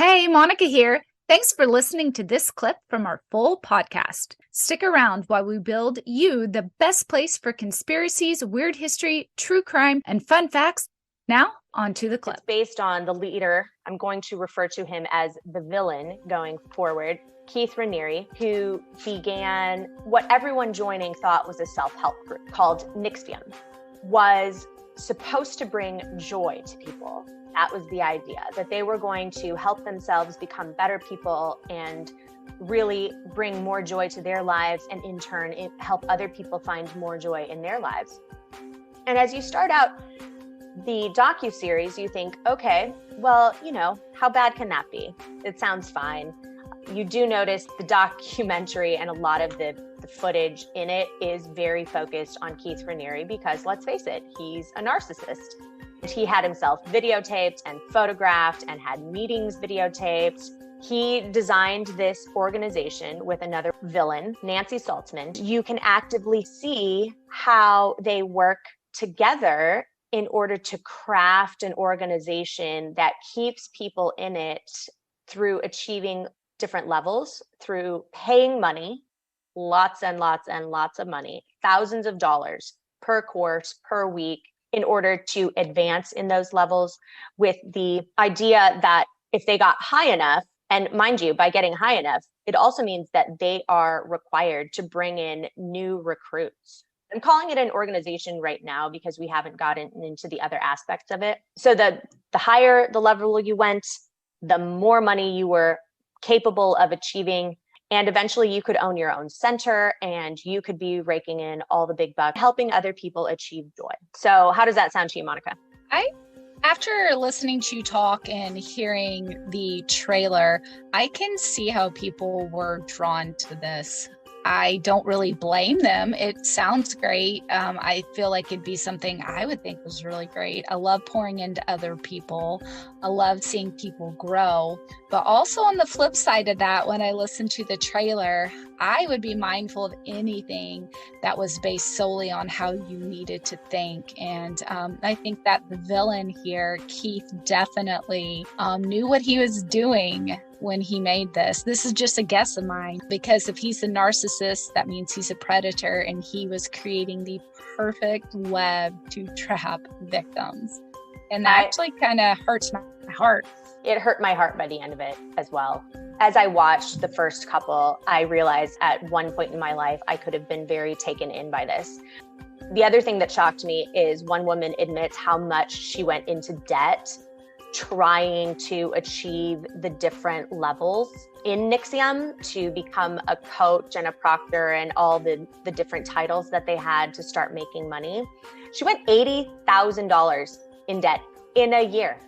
Hey, Monica here. Thanks for listening to this clip from our full podcast. Stick around while we build you the best place for conspiracies, weird history, true crime, and fun facts. Now, on to the clip. It's based on the leader. I'm going to refer to him as the villain going forward. Keith Raniere, who began what everyone joining thought was a self-help group called NXVIM, was supposed to bring joy to people. That was the idea, that they were going to help themselves become better people and really bring more joy to their lives, and in turn, help other people find more joy in their lives. And as you start out the docuseries, you think, okay, well, how bad can that be? It sounds fine. You do notice the documentary and a lot of the footage in it is very focused on Keith Raniere because, let's face it, he's a narcissist. He had himself videotaped and photographed and had meetings videotaped. He designed this organization with another villain, Nancy Saltzman. You can actively see how they work together in order to craft an organization that keeps people in it through achieving different levels, through paying money, lots and lots and lots of money, thousands of dollars per course, per week, in order to advance in those levels, with the idea that if they got high enough, and mind you, by getting high enough, it also means that they are required to bring in new recruits. I'm calling it an organization right now because we haven't gotten into the other aspects of it. So the higher the level you went, the more money you were capable of achieving. And eventually you could own your own center and you could be raking in all the big bucks, helping other people achieve joy. So how does that sound to you, Monica? After listening to you talk and hearing the trailer, I can see how people were drawn to this. I don't really blame them. It sounds great. I feel like it'd be something I would think was really great. I love pouring into other people. I love seeing people grow. But also on the flip side of that, when I listen to the trailer, I would be mindful of anything that was based solely on how you needed to think. And I think that the villain here, Keith, definitely knew what he was doing when he made this. This is just a guess of mine, because if he's a narcissist, that means he's a predator, and he was creating the perfect web to trap victims. And that actually kind of hurts my heart. It hurt my heart by the end of it as well. As I watched the first couple, I realized at one point in my life, I could have been very taken in by this. The other thing that shocked me is one woman admits how much she went into debt trying to achieve the different levels in NXIVM, to become a coach and a proctor and all the different titles that they had to start making money. She went $80,000 in debt in a year.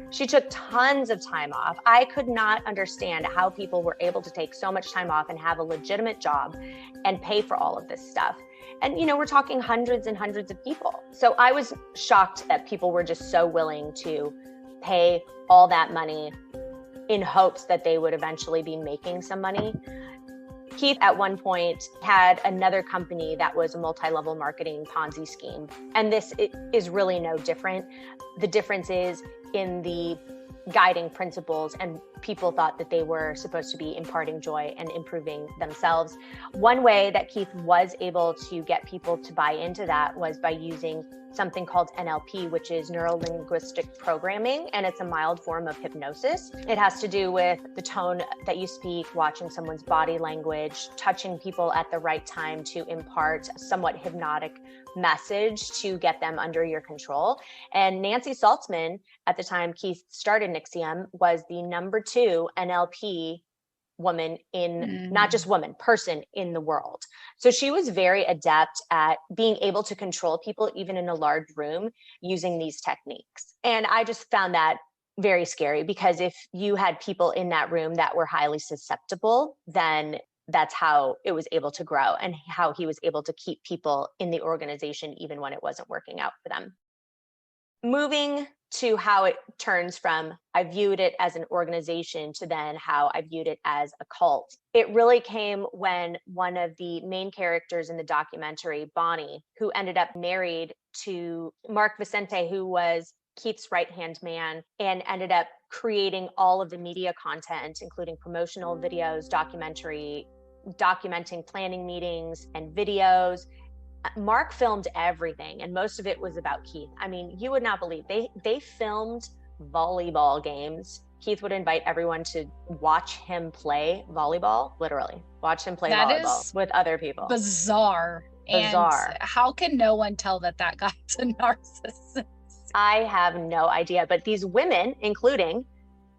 She took tons of time off. I could not understand how people were able to take so much time off and have a legitimate job and pay for all of this stuff. And, we're talking hundreds and hundreds of people. So I was shocked that people were just so willing to pay all that money in hopes that they would eventually be making some money. Keith at one point had another company that was a multi-level marketing Ponzi scheme. And this is really no different. The difference is in the guiding principles, and people thought that they were supposed to be imparting joy and improving themselves. One way that Keith was able to get people to buy into that was by using something called NLP, which is neuro-linguistic programming, and it's a mild form of hypnosis. It has to do with the tone that you speak, watching someone's body language, touching people at the right time to impart a somewhat hypnotic message to get them under your control. And Nancy Saltzman, at the time Keith started NXIVM, was the number 2 NLP woman in, not just woman, person in the world. So she was very adept at being able to control people, even in a large room, using these techniques. And I just found that very scary, because if you had people in that room that were highly susceptible, then that's how it was able to grow, and how he was able to keep people in the organization even when it wasn't working out for them. Moving to how it turns from I viewed it as an organization to then how I viewed it as a cult. It really came when one of the main characters in the documentary, Bonnie, who ended up married to Mark Vicente, who was Keith's right-hand man, and ended up creating all of the media content, including promotional videos, documenting planning meetings and videos. Mark filmed everything, and most of it was about Keith. I mean, you would not believe they filmed volleyball games. Keith would invite everyone to watch him play volleyball, literally watch him play volleyball with other people. Bizarre. And how can no one tell that guy's a narcissist? I have no idea, but these women, including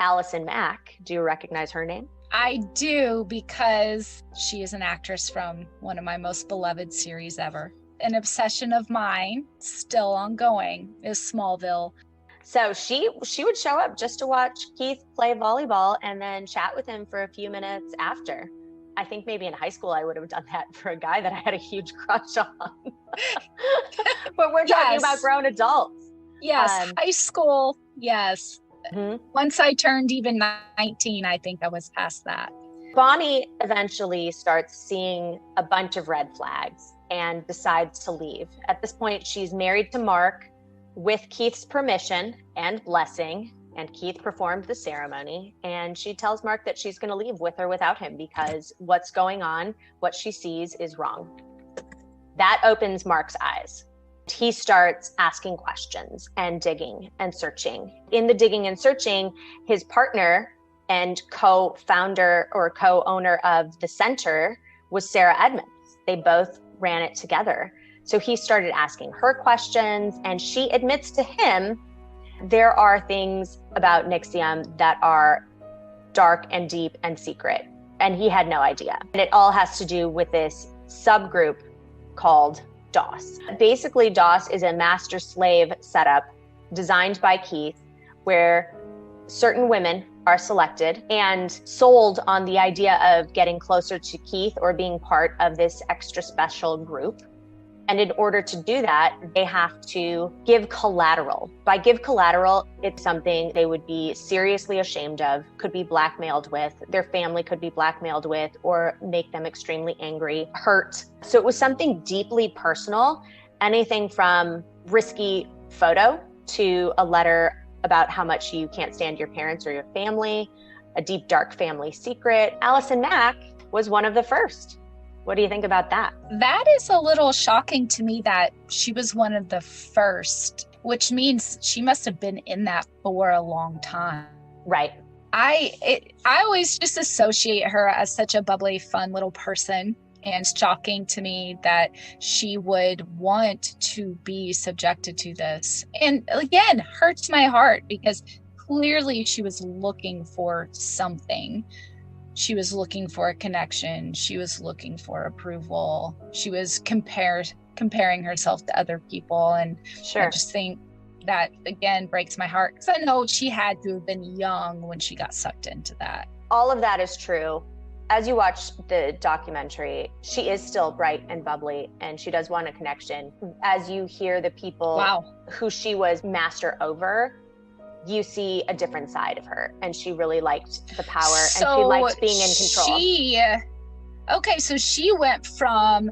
Alison Mack, do you recognize her name? I do, because she is an actress from one of my most beloved series ever. An obsession of mine, still ongoing, is Smallville. So she would show up just to watch Keith play volleyball and then chat with him for a few minutes after. I think maybe in high school I would have done that for a guy that I had a huge crush on. But we're talking about grown adults. Yes, high school, yes. Mm-hmm. Once I turned even 19, I think I was past that. Bonnie eventually starts seeing a bunch of red flags and decides to leave. At this point, she's married to Mark with Keith's permission and blessing, and Keith performed the ceremony, and she tells Mark that she's going to leave with or without him because what's going on, what she sees is wrong. That opens Mark's eyes. He starts asking questions and digging and searching. In the digging and searching, his partner and co-founder or co-owner of the center was Sarah Edmonds. They both ran it together. So he started asking her questions, and she admits to him there are things about NXIVM that are dark and deep and secret, and he had no idea. And it all has to do with this subgroup called DOS. Basically, DOS is a master-slave setup designed by Keith where certain women are selected and sold on the idea of getting closer to Keith or being part of this extra special group. And in order to do that, they have to give collateral. By give collateral, it's something they would be seriously ashamed of, could be blackmailed with, their family could be blackmailed with, or make them extremely angry, hurt. So it was something deeply personal, anything from risky photo to a letter about how much you can't stand your parents or your family, a deep, dark family secret. Alison Mack was one of the first. What do you think about that? That is a little shocking to me that she was one of the first, which means she must have been in that for a long time. Right. I always just associate her as such a bubbly, fun little person. And it's shocking to me that she would want to be subjected to this. And again, hurts my heart because clearly she was looking for something. She was looking for a connection. She was looking for approval. She was comparing herself to other people. And sure. I just think that, again, breaks my heart because I know she had to have been young when she got sucked into that. All of that is true. As you watch the documentary, she is still bright and bubbly, and she does want a connection. As you hear the people who she was master over, you see a different side of her, and she really liked the power and she liked being in control. So she went from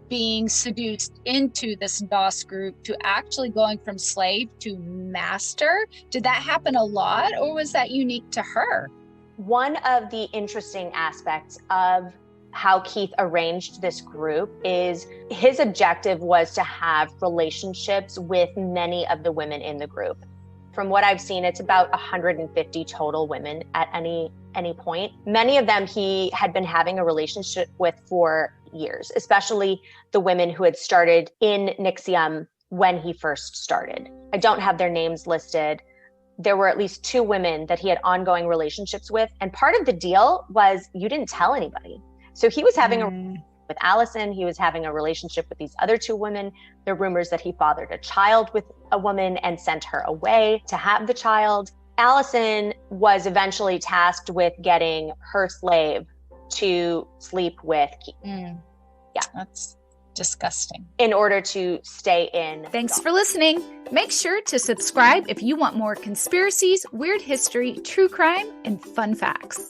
being seduced into this DOS group to actually going from slave to master. Did that happen a lot, or was that unique to her? One of the interesting aspects of how Keith arranged this group is his objective was to have relationships with many of the women in the group. From what I've seen, it's about 150 total women at any point. Many of them he had been having a relationship with for years, especially the women who had started in NXIVM when he first started. I don't have their names listed. There were at least 2 women that he had ongoing relationships with. And part of the deal was you didn't tell anybody. So he was having a relationship with Alison. He was having a relationship with these other 2 women. There are rumors that he fathered a child with a woman and sent her away to have the child. Alison was eventually tasked with getting her slave to sleep with Keith. Yeah. That's disgusting. In order to stay in. Thanks for listening. Make sure to subscribe if you want more conspiracies, weird history, true crime, and fun facts.